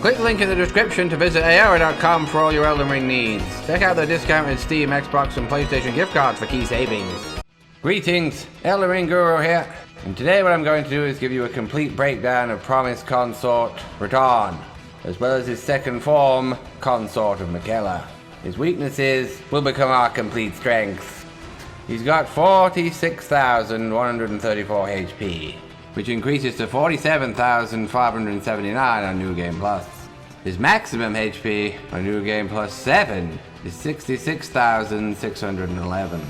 Click the link in the description to visit aora.com for all your Elden Ring needs. Check out the discounted Steam, Xbox, and PlayStation gift cards for key savings. Greetings, Elden Ring Guru here, and today what I'm going to do is give you a complete breakdown of Promised Consort Radahn, as well as his second form, Consort of Miquella. His weaknesses will become our complete strengths. He's got 46,134 HP, which increases to 47,579 on New Game Plus. His maximum HP on New Game Plus 7 is 66,611.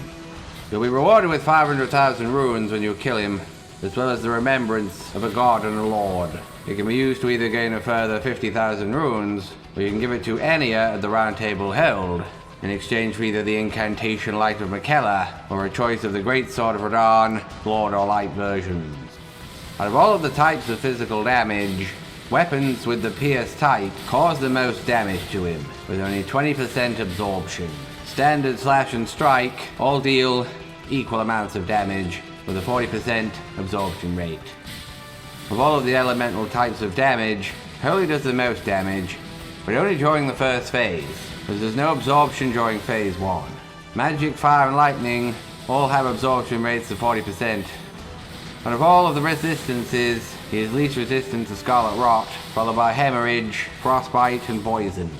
You'll be rewarded with 500,000 runes when you kill him, as well as the remembrance of a god and a lord. It can be used to either gain a further 50,000 runes, or you can give it to Enya at the Round Table held, in exchange for either the Incantation Light of Miquella, or a choice of the Great Sword of Radahn, Lord or Light versions. Out of all of the types of physical damage, weapons with the Pierce type cause the most damage to him, with only 20% absorption. Standard, slash, and strike all deal equal amounts of damage, with a 40% absorption rate. Of all of the elemental types of damage, Holy does the most damage, but only during the first phase, as there's no absorption during phase 1. Magic, Fire, and Lightning all have absorption rates of 40%. And of all of the resistances, he is least resistant to Scarlet Rot, followed by Hemorrhage, Frostbite, and Poison.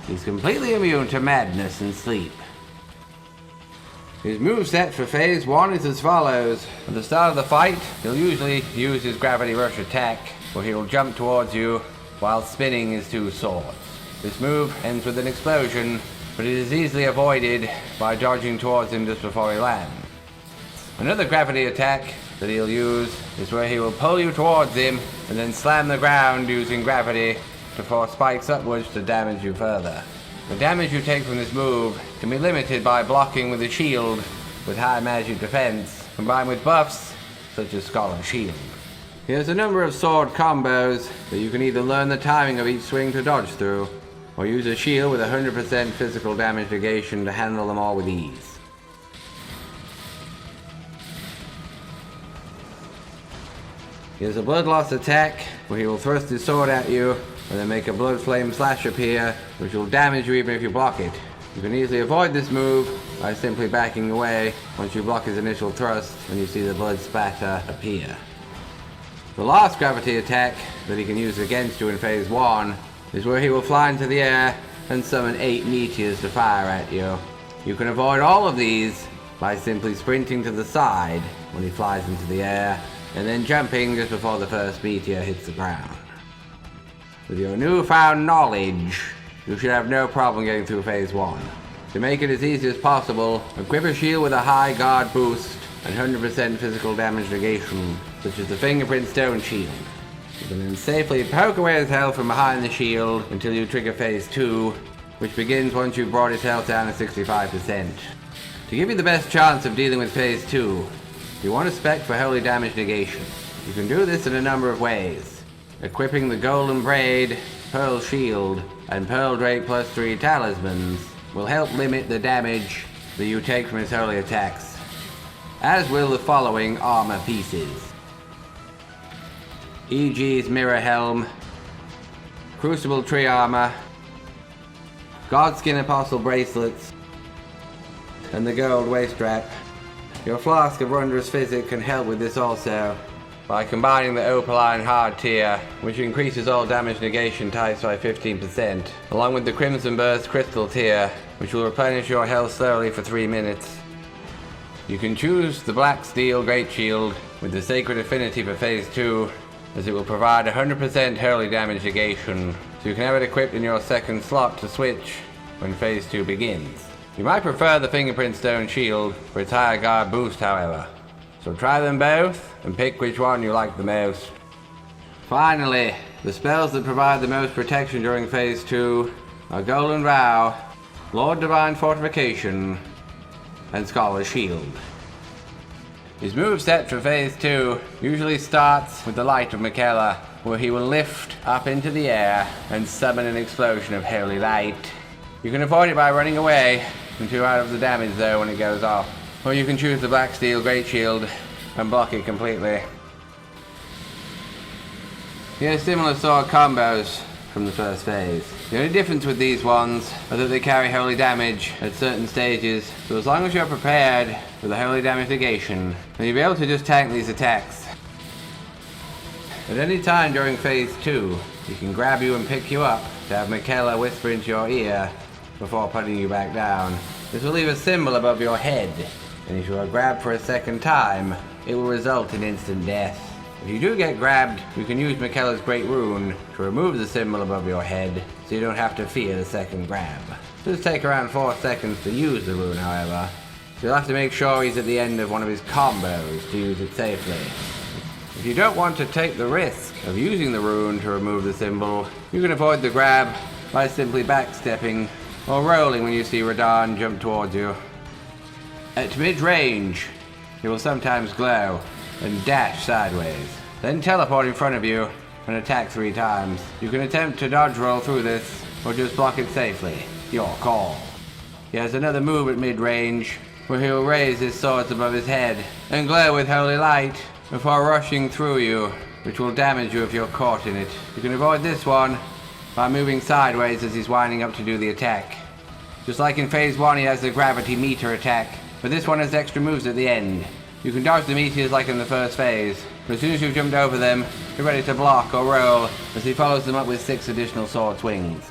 He's completely immune to Madness and Sleep. His moveset for phase 1 is as follows. At the start of the fight, he'll usually use his Gravity Rush attack, where he will jump towards you while spinning his two swords. This move ends with an explosion, but it is easily avoided by dodging towards him just before he lands. Another gravity attack that he'll use is where he will pull you towards him and then slam the ground using gravity to force spikes upwards to damage you further. The damage you take from this move can be limited by blocking with a shield with high magic defense, combined with buffs such as Skull and Shield. He has a number of sword combos that you can either learn the timing of each swing to dodge through, or use a shield with 100% physical damage negation to handle them all with ease. He has a blood loss attack, where he will thrust his sword at you, and then make a blood flame slash appear, which will damage you even if you block it. You can easily avoid this move by simply backing away once you block his initial thrust and you see the blood spatter appear. The last gravity attack that he can use against you in phase 1 is where he will fly into the air and summon 8 meteors to fire at you. You can avoid all of these by simply sprinting to the side when he flies into the air, and then jumping just before the first meteor hits the ground. With your newfound knowledge, you should have no problem getting through phase 1. To make it as easy as possible, equip a shield with a high guard boost and 100% physical damage negation, such as the Fingerprint Stone Shield. You can then safely poke away his health from behind the shield until you trigger phase 2, which begins once you've brought his health down to 65%. To give you the best chance of dealing with phase 2, you want to spec for holy damage negation. You can do this in a number of ways. Equipping the Golden Braid, Pearl Shield, and Pearl Drake plus 3 Talismans will help limit the damage that you take from his holy attacks, as will the following armor pieces. E.G.'s Mirror Helm, Crucible Tree Armor, Godskin Apostle Bracelets, and the Gold Waist Strap. Your Flask of Wondrous Physic can help with this also, by combining the Opaline Hard tier, which increases all damage negation types by 15%, along with the Crimson Burst Crystal tier, which will replenish your health slowly for 3 minutes. You can choose the Black Steel Great Shield with the Sacred Affinity for phase 2, as it will provide 100% holy damage negation, so you can have it equipped in your second slot to switch when phase 2 begins. You might prefer the Fingerprint Stone Shield for its higher guard boost, however. So try them both and pick which one you like the most. Finally, the spells that provide the most protection during phase 2 are Golden Vow, Lord Divine Fortification, and Scholar's Shield. His moveset for phase 2 usually starts with the Light of Miquella, where he will lift up into the air and summon an explosion of holy light. You can avoid it by running away until you're out of the damage though when it goes off. Or you can choose the Black Steel Great Shield and block it completely. He has similar sword combos from the first phase. The only difference with these ones is that they carry holy damage at certain stages, so as long as you're prepared for the holy damage negation, then you'll be able to just tank these attacks. At any time during phase 2, he can grab you and pick you up to have Michaela whisper into your ear before putting you back down. This will leave a symbol above your head, and if you are grabbed for a second time, it will result in instant death. If you do get grabbed, you can use Michaela's Great Rune to remove the symbol above your head, so you don't have to fear the second grab. It does take around 4 seconds to use the rune, however, so you'll have to make sure he's at the end of one of his combos to use it safely. If you don't want to take the risk of using the rune to remove the symbol, you can avoid the grab by simply backstepping or rolling when you see Radahn jump towards you. At mid-range, he will sometimes glow and dash sideways, then teleport in front of you and attack 3 times. You can attempt to dodge roll through this or just block it safely. Your call. He has another move at mid-range where he will raise his swords above his head and glow with holy light before rushing through you, which will damage you if you're caught in it. You can avoid this one by moving sideways as he's winding up to do the attack. Just like in phase 1, he has the gravity meter attack, but this one has extra moves at the end. You can dodge the meteors like in the first phase, but as soon as you've jumped over them, you're ready to block or roll as he follows them up with 6 additional sword swings.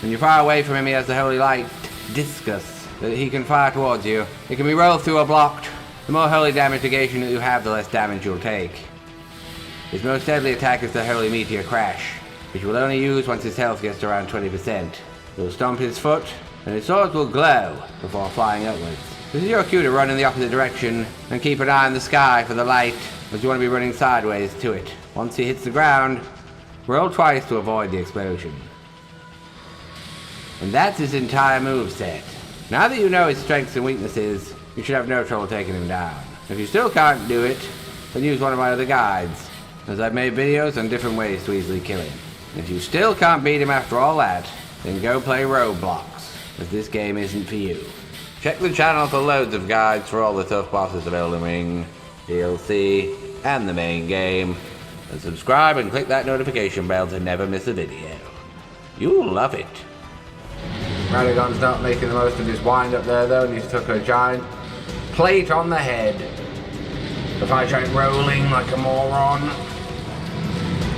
When you're far away from him, he has the holy light discus that he can fire towards you. It can be rolled through or blocked. The more holy damage negation that you have, the less damage you'll take. His most deadly attack is the Holy Meteor Crash, which you will only use once his health gets to around 20%. You'll stomp his foot, and his swords will glow before flying upwards. This is your cue to run in the opposite direction, and keep an eye on the sky for the light, as you want to be running sideways to it. Once he hits the ground, roll twice to avoid the explosion. And that's his entire moveset. Now that you know his strengths and weaknesses, you should have no trouble taking him down. If you still can't do it, then use one of my other guides, as I've made videos on different ways to easily kill him. If you still can't beat him after all that, then go play Roblox, as this game isn't for you. Check the channel for loads of guides for all the tough bosses of Elden Ring, DLC, and the main game, and subscribe and click that notification bell to never miss a video. You'll love it. Radagon's not making the most of his wind up there though, and he's took a giant plate on the head. The fire giant rolling like a moron.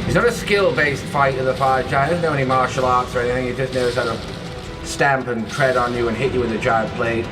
He's not a skill-based fighter, the fire giant. He doesn't know any martial arts or anything. He just knows how to stamp and tread on you and hit you with a giant plate.